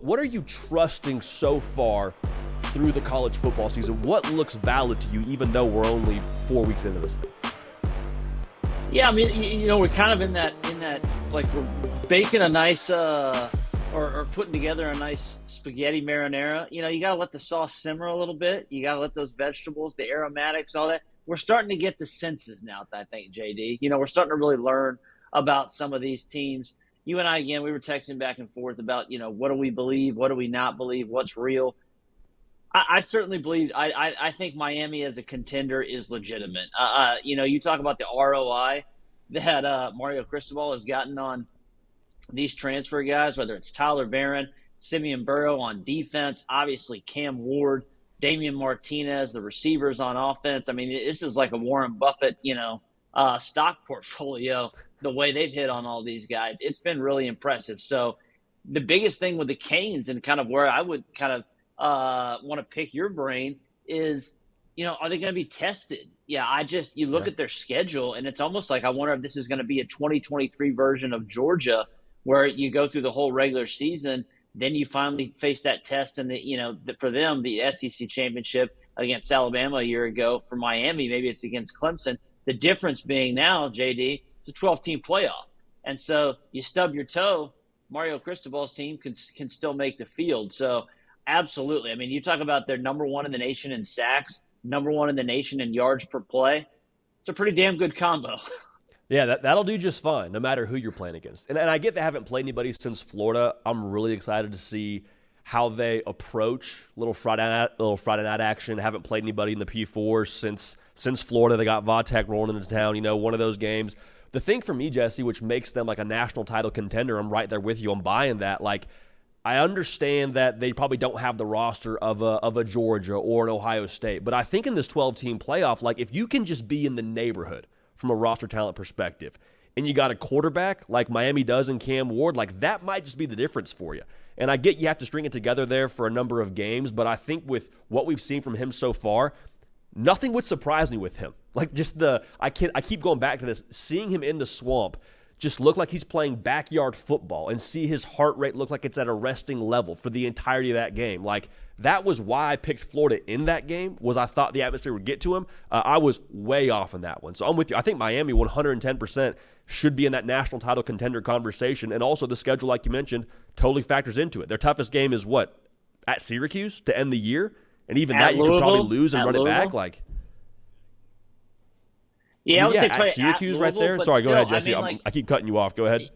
what are you trusting so far through the college football season? What looks valid to you, even though we're only 4 weeks into this thing? Yeah, I mean, we're kind of in that like we're baking a nice or putting together a nice spaghetti marinara. You got to let the sauce simmer a little bit. You got to let those vegetables, the aromatics, all that. We're starting to get the senses now, I think, JD. We're starting to really learn about some of these teams. You and I, again, we were texting back and forth about, what do we believe? What do we not believe? What's real? I certainly believe. I think Miami as a contender is legitimate. You talk about the ROI that Mario Cristobal has gotten on these transfer guys, whether it's Tyler Barron, Simeon Burrow on defense, obviously Cam Ward, Damian Martinez, the receivers on offense. I mean, this is like a Warren Buffett, stock portfolio. The way they've hit on all these guys, it's been really impressive. So, the biggest thing with the Canes and kind of where I would kind of want to pick your brain is, are they going to be tested? Yeah, you look at their schedule and it's almost like I wonder if this is going to be a 2023 version of Georgia where you go through the whole regular season, then you finally face that test and for them, the SEC championship against Alabama a year ago. For Miami, maybe it's against Clemson. The difference being now, JD, it's a 12-team playoff. And so you stub your toe, Mario Cristobal's team can still make the field. So absolutely. I mean, you talk about they're number one in the nation in sacks, number one in the nation in yards per play. It's a pretty damn good combo. Yeah, that'll do just fine, no matter who you're playing against. And I get they haven't played anybody since Florida. I'm really excited to see how they approach little Friday night action. Haven't played anybody in the P4 since Florida. They got Vatek rolling into town. One of those games. The thing for me, Jesse, which makes them like a national title contender, I'm right there with you. I'm buying that. Like, I understand that they probably don't have the roster of a Georgia or an Ohio State, but I think in this 12-team playoff, like if you can just be in the neighborhood from a roster talent perspective, and you got a quarterback like Miami does in Cam Ward, like that might just be the difference for you. And I get you have to string it together there for a number of games, but I think with what we've seen from him so far, nothing would surprise me with him. Like I keep going back to this, seeing him in the swamp just look like he's playing backyard football and see his heart rate look like it's at a resting level for the entirety of that game. Like, that was why I picked Florida in that game, was I thought the atmosphere would get to him. I was way off in that one. So I'm with you. I think Miami 110% should be in that national title contender conversation. And also the schedule, like you mentioned, totally factors into it. Their toughest game is what? At Syracuse to end the year? And even that you could probably lose and run it back. Like, yeah, I would say at Syracuse right there. Sorry, go ahead, Jesse. I keep cutting you off. Go ahead.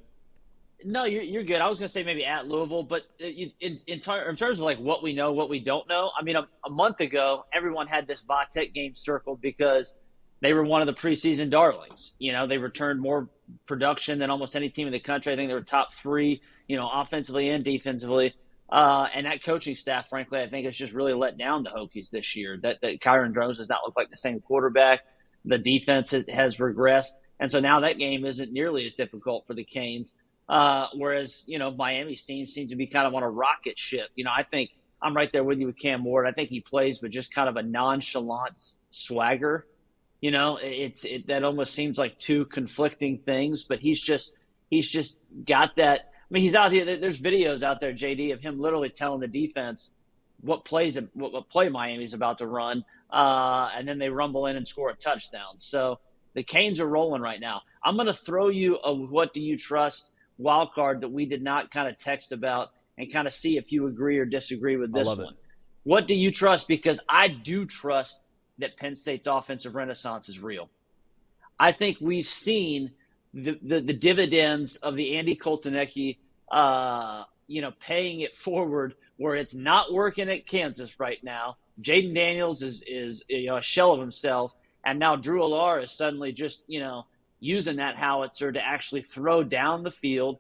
No, you're good. I was going to say maybe at Louisville, but in terms of like what we know, what we don't know, I mean, a month ago, everyone had this Vatek game circled because they were one of the preseason darlings. They returned more production than almost any team in the country. I think they were top three, offensively and defensively. And that coaching staff, frankly, I think has just really let down the Hokies this year. That Kyron Drones does not look like the same quarterback. The defense has regressed. And so now that game isn't nearly as difficult for the Canes. Whereas, Miami's team seems to be kind of on a rocket ship. I think I'm right there with you with Cam Ward. I think he plays with just kind of a nonchalant swagger. That almost seems like two conflicting things, but he's just got that. I mean, he's out here. There's videos out there, JD, of him literally telling the defense what play Miami's about to run. And then they rumble in and score a touchdown. So the Canes are rolling right now. I'm going to throw you a what do you trust wild card that we did not kind of text about and kind of see if you agree or disagree with this one. What do you trust? Because I do trust that Penn State's offensive renaissance is real. I think we've seen the dividends of the Andy Koltanecki, paying it forward where it's not working at Kansas right now. Jaden Daniels is a shell of himself, and now Drew Allar is suddenly just using that howitzer to actually throw down the field.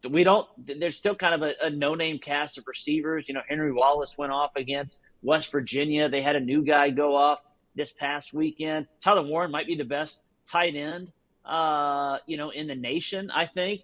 There's still kind of a no-name cast of receivers. Henry Wallace went off against West Virginia. They had a new guy go off this past weekend. Tyler Warren might be the best tight end, in the nation, I think.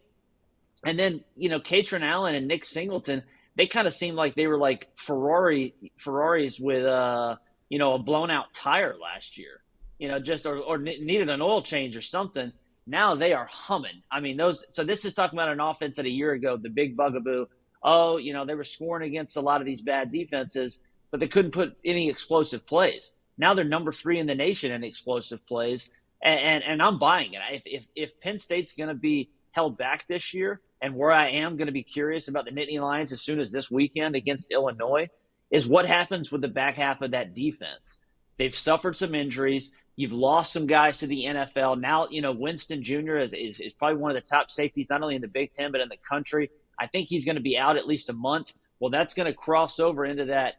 And then, Katron Allen and Nick Singleton, they kind of seemed like they were like Ferraris with, a blown-out tire last year. Or needed an oil change or something. Now they are humming. I mean, so this is talking about an offense that a year ago, the big bugaboo oh, they were scoring against a lot of these bad defenses, but they couldn't put any explosive plays. Now they're number 3 in the nation in explosive plays, and I'm buying it. If Penn State's going to be held back this year, and where I am going to be curious about the Nittany Lions as soon as this weekend against Illinois, is what happens with the back half of that defense. They've suffered some injuries. You've lost some guys to the NFL. Now, Winston Jr. is probably one of the top safeties, not only in the Big Ten, but in the country. I think he's going to be out at least a month. Well, that's going to cross over into that.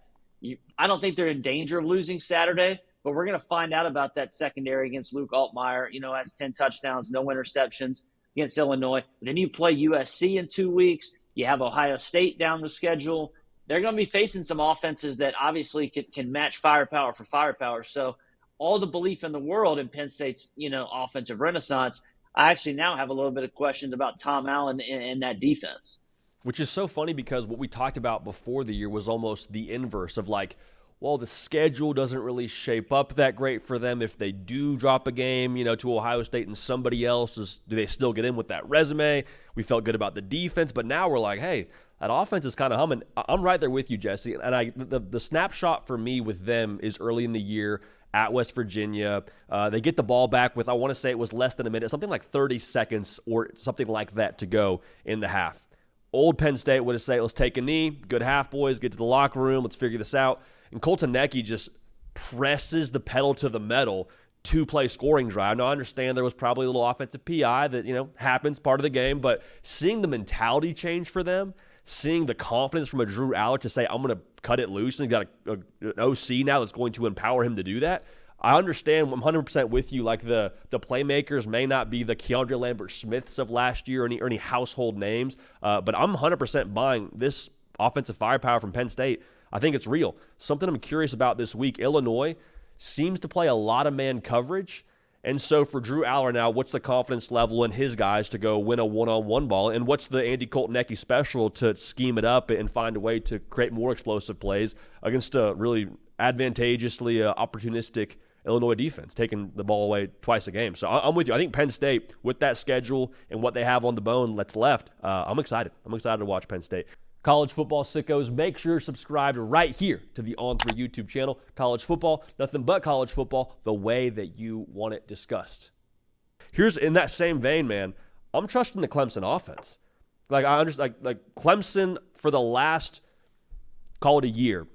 I don't think they're in danger of losing Saturday, but we're going to find out about that secondary against Luke Altmaier. Has 10 touchdowns, no interceptions against Illinois. But then you play USC in 2 weeks. You have Ohio State down the schedule. They're going to be facing some offenses that obviously can match firepower for firepower. So all the belief in the world in Penn State's, offensive renaissance, I actually now have a little bit of questions about Tom Allen and that defense. Which is so funny because what we talked about before the year was almost the inverse of like, well, the schedule doesn't really shape up that great for them. If they do drop a game, to Ohio State and somebody else, do they still get in with that resume? We felt good about the defense, but now we're like, hey, that offense is kind of humming. I'm right there with you, Jesse. And the snapshot for me with them is early in the year at West Virginia. They get the ball back with, I want to say it was less than a minute, something like 30 seconds or something like that to go in the half. Old Penn State would have said, let's take a knee, good half, boys, get to the locker room, let's figure this out. And Colton Necky just presses the pedal to the metal to play scoring drive. Now, I understand there was probably a little offensive PI that, happens, part of the game, but seeing the mentality change for them, seeing the confidence from a Drew Aller to say, I'm going to cut it loose, and he's got an OC now that's going to empower him to do that. I understand, I'm 100% with you, like the playmakers may not be the Keandre Lambert-Smiths of last year or any household names, but I'm 100% buying this offensive firepower from Penn State. I think it's real. Something I'm curious about this week, Illinois seems to play a lot of man coverage, and so for Drew Aller now, what's the confidence level in his guys to go win a one-on-one ball, and what's the Andy Colton-Necky special to scheme it up and find a way to create more explosive plays against a really advantageously opportunistic Illinois defense, taking the ball away twice a game. So I'm with you. I think Penn State, with that schedule and what they have on the bone that's left, I'm excited. I'm excited to watch Penn State. College football sickos, make sure you're subscribed right here to the On3 YouTube channel. College football, nothing but college football, the way that you want it discussed. Here's, in that same vein, man, I'm trusting the Clemson offense. Like, I understand, like Clemson for the last, call it a year,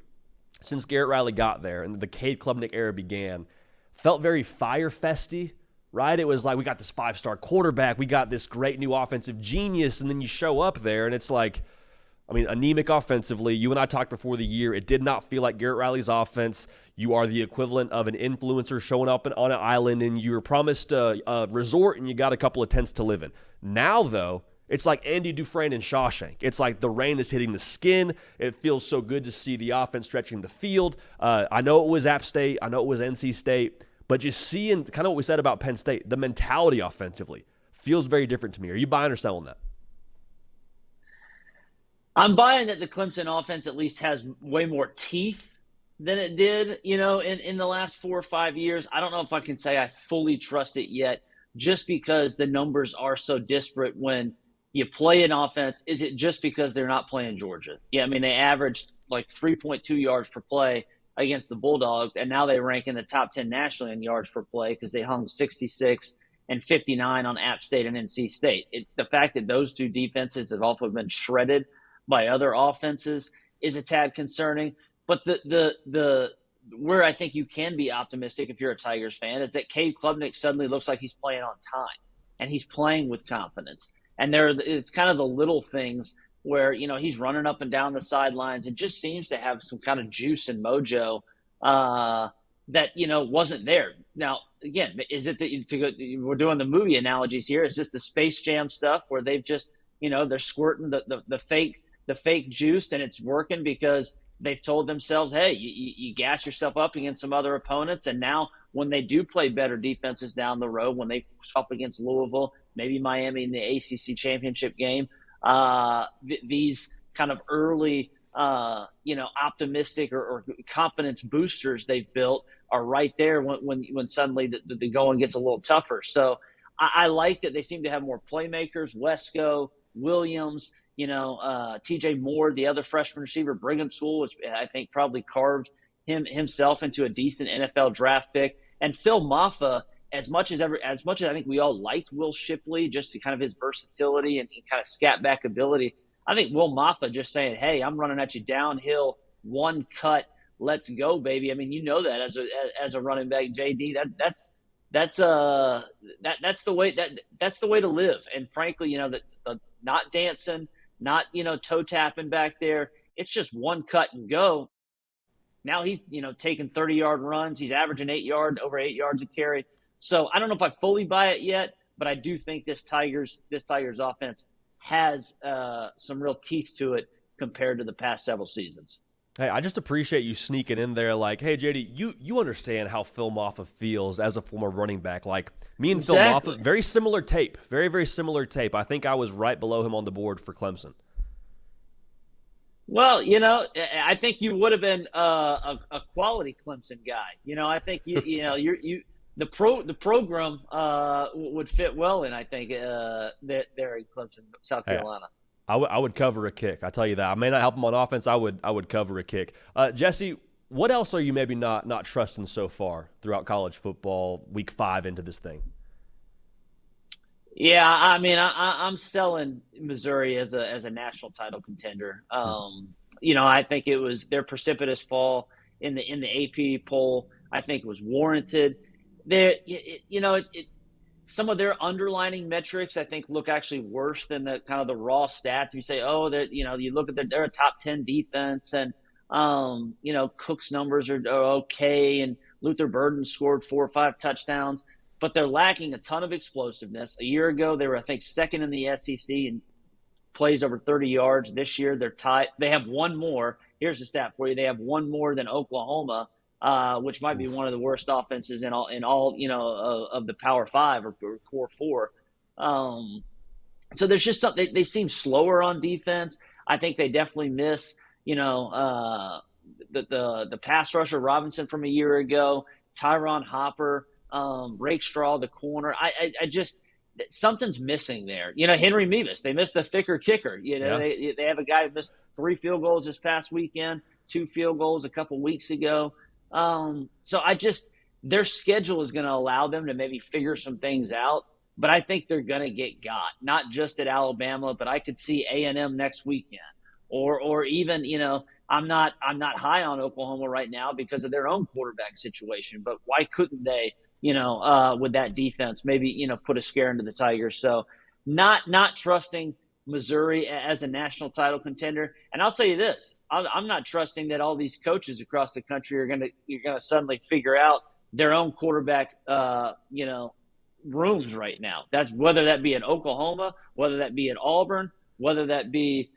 since Garrett Riley got there and the Cade Klubnik era began, felt very fire-festy, right? It was like, we got this 5-star quarterback, we got this great new offensive genius, and then you show up there and it's like, anemic offensively. You and I talked before the year. It did not feel like Garrett Riley's offense. You are the equivalent of an influencer showing up on an island and you were promised a resort and you got a couple of tents to live in. Now, though, it's like Andy Dufresne in Shawshank. It's like the rain is hitting the skin. It feels so good to see the offense stretching the field. I know it was App State. I know it was NC State. But just seeing kind of what we said about Penn State, the mentality offensively feels very different to me. Are you buying or selling that? I'm buying that the Clemson offense at least has way more teeth than it did, in the last 4 or 5 years. I don't know if I can say I fully trust it yet, just because the numbers are so disparate when you play an offense. Is it just because they're not playing Georgia? Yeah, they averaged like 3.2 yards per play against the Bulldogs, and now they rank in the top 10 nationally in yards per play because they hung 66 and 59 on App State and NC State. The fact that those two defenses have also been shredded by other offenses is a tad concerning. But the where I think you can be optimistic if you're a Tigers fan is that Cade Klubnik suddenly looks like he's playing on time and he's playing with confidence. And it's kind of the little things where, he's running up and down the sidelines and just seems to have some kind of juice and mojo that, wasn't there. Now, again, is it we're doing the movie analogies here? Is this the Space Jam stuff where they've just, they're squirting the fake juice and it's working because they've told themselves, hey, you gas yourself up against some other opponents. And now when they do play better defenses down the road, when they up against Louisville, maybe Miami in the ACC championship game, these kind of early, optimistic or confidence boosters they've built are right there when suddenly the going gets a little tougher. So I like that they seem to have more playmakers, Wesco, Williams, TJ Moore, the other freshman receiver, Brigham Sewell was, I think, probably carved himself into a decent NFL draft pick. And Phil Maffa, as much as I think we all liked Will Shipley, just to kind of his versatility and kind of scat back ability, I think Will Maffa just saying, "Hey, I'm running at you downhill, one cut, let's go, baby." I mean, you know that as a running back, JD, that's the way to live. And frankly, the not dancing, not toe tapping back there. It's just one cut and go. Now he's taking 30-yard runs. He's averaging over 8 yards a carry. So I don't know if I fully buy it yet, but I do think this Tigers offense has some real teeth to it compared to the past several seasons. Hey, I just appreciate you sneaking in there like, hey, JD, you understand how Phil Maffa feels as a former running back. Like, me and Exactly. Phil Maffa, very similar tape. Very, very similar tape. I think I was right below him on the board for Clemson. Well, I think you would have been a quality Clemson guy. I think the program would fit well in. I think there in Clemson, South Hey, Carolina. I would cover a kick. I tell you that. I may not help him on offense. I would cover a kick. Jesse, what else are you maybe not trusting so far throughout college football, week 5 into this thing? Yeah, I mean, I'm selling Missouri as a national title contender. I think it was their precipitous fall in the AP poll. I think it was warranted. Some of their underlining metrics, I think, look actually worse than the kind of the raw stats. If you say, you look at they're a top 10 defense, and Cook's numbers are okay, and Luther Burden scored 4 or 5 touchdowns. But they're lacking a ton of explosiveness. A year ago, they were, I think, second in the SEC in plays over 30 yards. This year, they're tied. They have one more. Here's the stat for you. They have one more than Oklahoma, which might be one of the worst offenses in all of the Power 5 or Core 4. So there's just something. They seem slower on defense. I think they definitely miss, the pass rusher Robinson from a year ago, Tyron Hopper. Rakestraw, the corner. I just something's missing there. Henry Mevis. They missed the thicker kicker. Yeah. They have a guy who missed 3 field goals this past weekend, 2 field goals a couple weeks ago. So their schedule is going to allow them to maybe figure some things out. But I think they're going to get got, not just at Alabama, but I could see A&M next weekend, or even I'm not high on Oklahoma right now because of their own quarterback situation. But why couldn't they? With that defense, maybe, put a scare into the Tigers. So not trusting Missouri as a national title contender. And I'll tell you this, I'm not trusting that all these coaches across the country are going to suddenly figure out their own quarterback, rooms right now. That's whether that be at Oklahoma, whether that be at Auburn, whether that be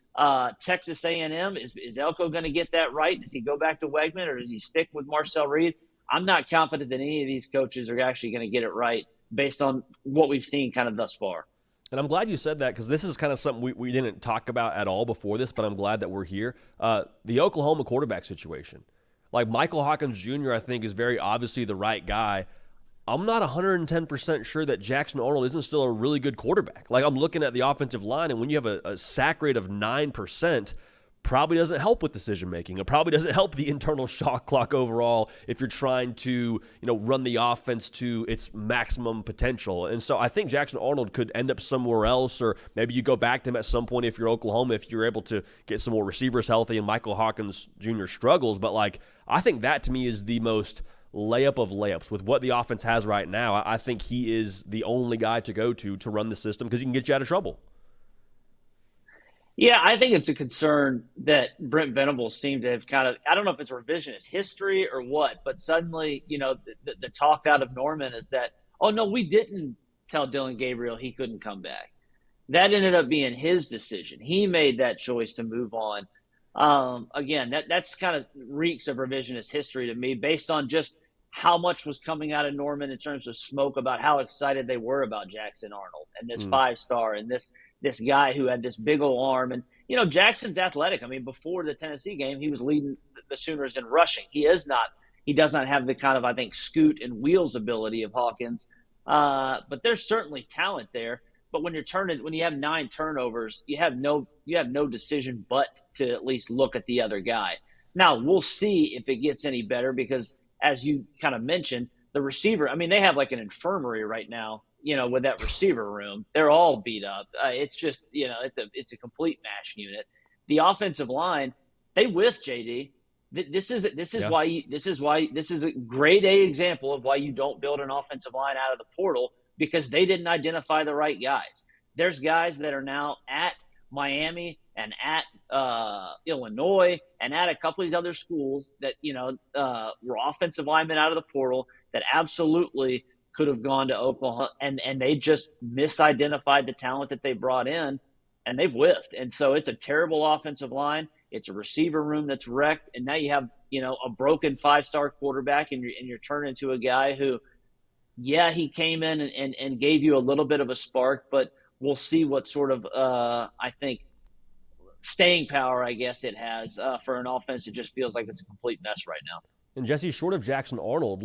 Texas A&M. Is Elko going to get that right? Does he go back to Wegman, or does he stick with Marcel Reed? I'm not confident that any of these coaches are actually going to get it right based on what we've seen kind of thus far. And I'm glad you said that, because this is kind of something we didn't talk about at all before this, but I'm glad that we're here. The Oklahoma quarterback situation. Like, Michael Hawkins Jr., I think, is very obviously the right guy. I'm not 110% sure that Jackson Arnold isn't still a really good quarterback. Like, I'm looking at the offensive line, and when you have a sack rate of 9%, probably doesn't help with decision making. It probably doesn't help the internal shot clock overall if you're trying to, run the offense to its maximum potential. And so I think Jackson Arnold could end up somewhere else, or maybe you go back to him at some point if you're Oklahoma, if you're able to get some more receivers healthy and Michael Hawkins Jr. struggles. But I think that to me is the most layup of layups with what the offense has right now. I think he is the only guy to go to run the system, because he can get you out of trouble. Yeah, I think it's a concern that Brent Venables seemed to have kind of, I don't know if it's revisionist history or what, but suddenly, the talk out of Norman is that, oh, no, we didn't tell Dylan Gabriel he couldn't come back. That ended up being his decision. He made that choice to move on. Again, that's kind of reeks of revisionist history to me, based on just how much was coming out of Norman in terms of smoke about how excited they were about Jackson Arnold and this 5-star and this guy who had this big old arm. And, Jackson's athletic. I mean, before the Tennessee game, he was leading the Sooners in rushing. He does not have the kind of, I think, scoot and wheels ability of Hawkins. But there's certainly talent there. But when you have 9 turnovers, you have no decision but to at least look at the other guy. Now we'll see if it gets any better because, as you kind of mentioned, the receiver. I mean, they have like an infirmary right now. With that receiver room, they're all beat up. It's just it's a complete mash unit. The offensive line, they whiff, JD. This is a grade A example of why you don't build an offensive line out of the portal, because they didn't identify the right guys. There's guys that are now at Miami and at Illinois and at a couple of these other schools that were offensive linemen out of the portal that absolutely could have gone to Oklahoma, and they just misidentified the talent that they brought in, and they've whiffed. And so it's a terrible offensive line. It's a receiver room that's wrecked, and now you have a broken 5-star quarterback, and you're turning into a guy who, yeah, he came in and gave you a little bit of a spark, but we'll see what sort of I think staying power, I guess, it has for an offense that just feels like it's a complete mess right now. And Jesse, short of Jackson Arnold,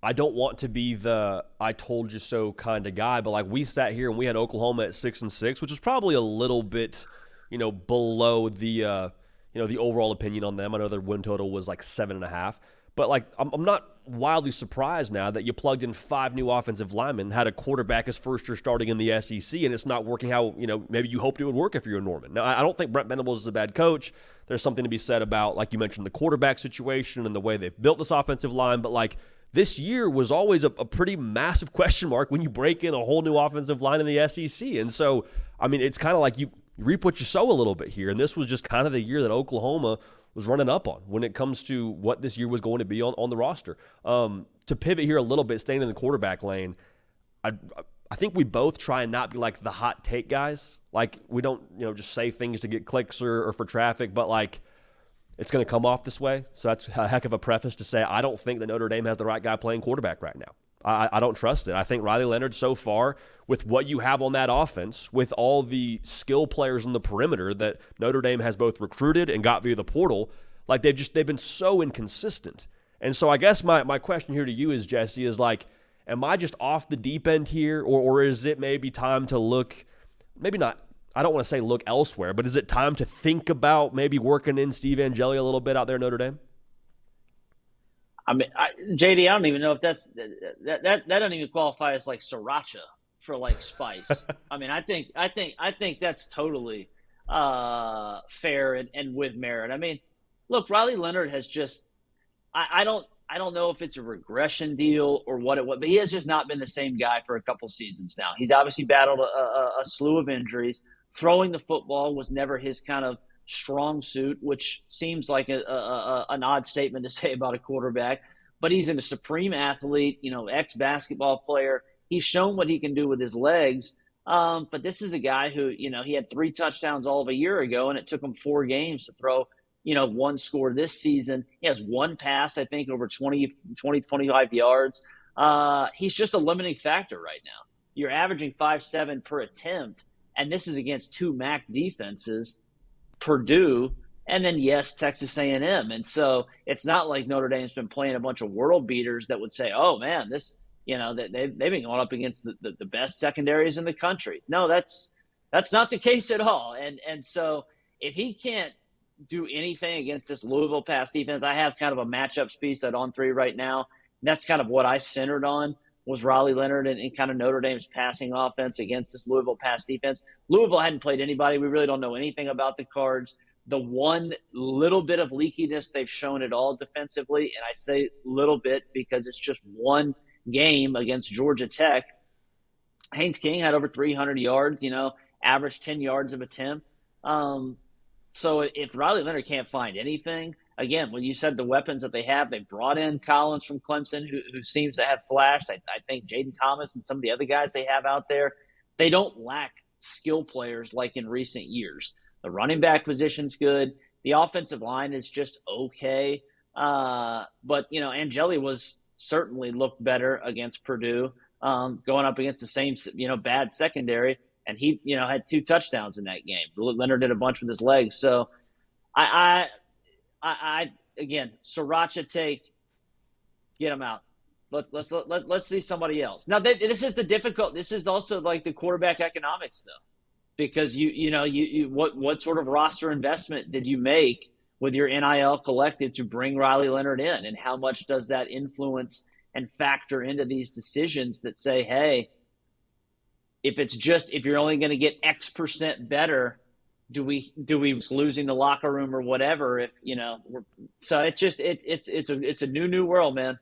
I don't want to be the "I told you so" kind of guy, but we sat here and we had Oklahoma at 6-6, which is probably a little bit, below the the overall opinion on them. I know their win total was 7.5, but I'm not wildly surprised now that you plugged in 5 new offensive linemen, had a quarterback as first year starting in the SEC, and it's not working how maybe you hoped it would work if you're Norman. Now, I don't think Brent Venables is a bad coach. There's something to be said about, like you mentioned, the quarterback situation and the way they've built this offensive line, but this year was always a pretty massive question mark when you break in a whole new offensive line in the SEC. And so, I mean, it's kind of like you reap what you sow a little bit here. And this was just kind of the year that Oklahoma was running up on when it comes to what this year was going to be on the roster. To pivot here a little bit, staying in the quarterback lane, I think we both try and not be the hot take guys. We don't, just say things to get clicks or for traffic, but it's going to come off this way. So that's a heck of a preface to say I don't think that Notre Dame has the right guy playing quarterback right now. I don't trust it. I think Riley Leonard so far, with what you have on that offense, with all the skill players in the perimeter that Notre Dame has both recruited and got via the portal, they've been so inconsistent. And so I guess my question here to you is, Jesse, is am I just off the deep end here, or is it maybe time to look, maybe not, I don't want to say look elsewhere, but is it time to think about maybe working in Steve Angeli a little bit out there at Notre Dame? I mean, JD, I don't even know if that doesn't even qualify as sriracha for spice. I mean, I think that's totally fair and with merit. I mean, look, Riley Leonard has just, I don't know if it's a regression deal or what it was, but he has just not been the same guy for a couple seasons now. He's obviously battled a slew of injuries. Throwing the football was never his kind of strong suit, which seems like an odd statement to say about a quarterback. But he's a supreme athlete, ex-basketball player. He's shown what he can do with his legs. But this is a guy who, he had 3 touchdowns all of a year ago, and it took him 4 games to throw, 1 score this season. He has 1 pass, I think, over 25 yards. He's just a limiting factor right now. You're averaging 5.7 per attempt, and this is against 2 MAC defenses, Purdue, and then, yes, Texas A&M. And so it's not like Notre Dame's been playing a bunch of world beaters that would say, oh, man, this, they've been going up against the best secondaries in the country. No, that's not the case at all. And so if he can't do anything against this Louisville pass defense, I have kind of a matchups piece at On 3 right now. That's kind of what I centered on, was Riley Leonard and kind of Notre Dame's passing offense against this Louisville pass defense. Louisville hadn't played anybody. We really don't know anything about the Cards. The one little bit of leakiness they've shown at all defensively, and I say little bit because it's just one game against Georgia Tech. Haynes King had over 300 yards, averaged 10 yards of attempt. So if Riley Leonard can't find anything, again, when you said the weapons that they have, they brought in Collins from Clemson, who seems to have flashed. I think Jaden Thomas and some of the other guys they have out there, they don't lack skill players like in recent years. The running back position's good. The offensive line is just okay. But, Angeli was certainly looked better against Purdue, going up against the same, bad secondary. And he, had 2 touchdowns in that game. Leonard did a bunch with his legs. So I again, sriracha take, get him out. Let's see somebody else. Now, this is the difficult. This is also like the quarterback economics, though, because what sort of roster investment did you make with your NIL collective to bring Riley Leonard in, and how much does that influence and factor into these decisions that say, hey, if you're only going to get X percent better, do we losing the locker room or whatever? If so it's a new world, man.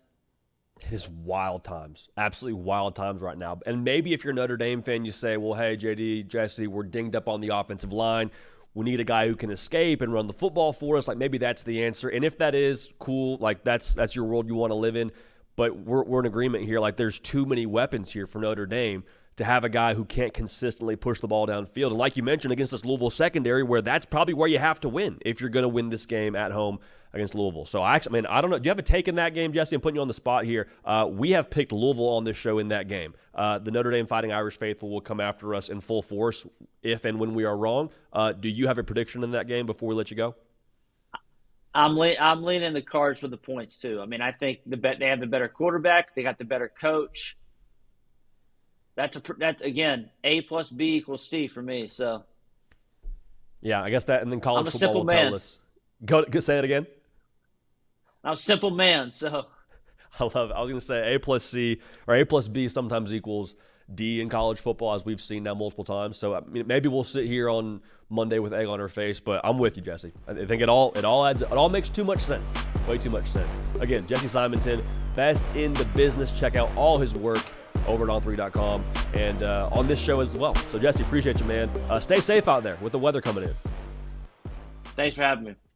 It is wild times, absolutely wild times right now. And maybe if you're a Notre Dame fan, you say, well, hey, JD, Jesse, we're dinged up on the offensive line. We need a guy who can escape and run the football for us. Like, maybe that's the answer. And if that is, cool, like that's your world you want to live in. But we're in agreement here. Like, there's too many weapons here for Notre Dame to have a guy who can't consistently push the ball downfield. And like you mentioned, against this Louisville secondary, where that's probably where you have to win if you're going to win this game at home against Louisville. So, I don't know. Do you have a take in that game, Jesse? I'm putting you on the spot here. We have picked Louisville on this show in that game. The Notre Dame Fighting Irish faithful will come after us in full force if and when we are wrong. Do you have a prediction in that game before we let you go? I'm leaning the Cards for the points, too. I mean, I think they have the better quarterback. They got the better coach. That's again, A plus B equals C for me. So, yeah, I guess that, and then college football will man. tell us. Go say it again. I'm a simple man, so I love it. I was going to say A plus C or A plus B sometimes equals D in college football, as we've seen now multiple times. So maybe we'll sit here on Monday with egg on our face, but I'm with you, Jesse. I think it all makes too much sense. Way too much sense. Again, Jesse Simonton, best in the business. Check out all his work over at on3.com and on this show as well. So, Jesse, appreciate you, man. Stay safe out there with the weather coming in. Thanks for having me.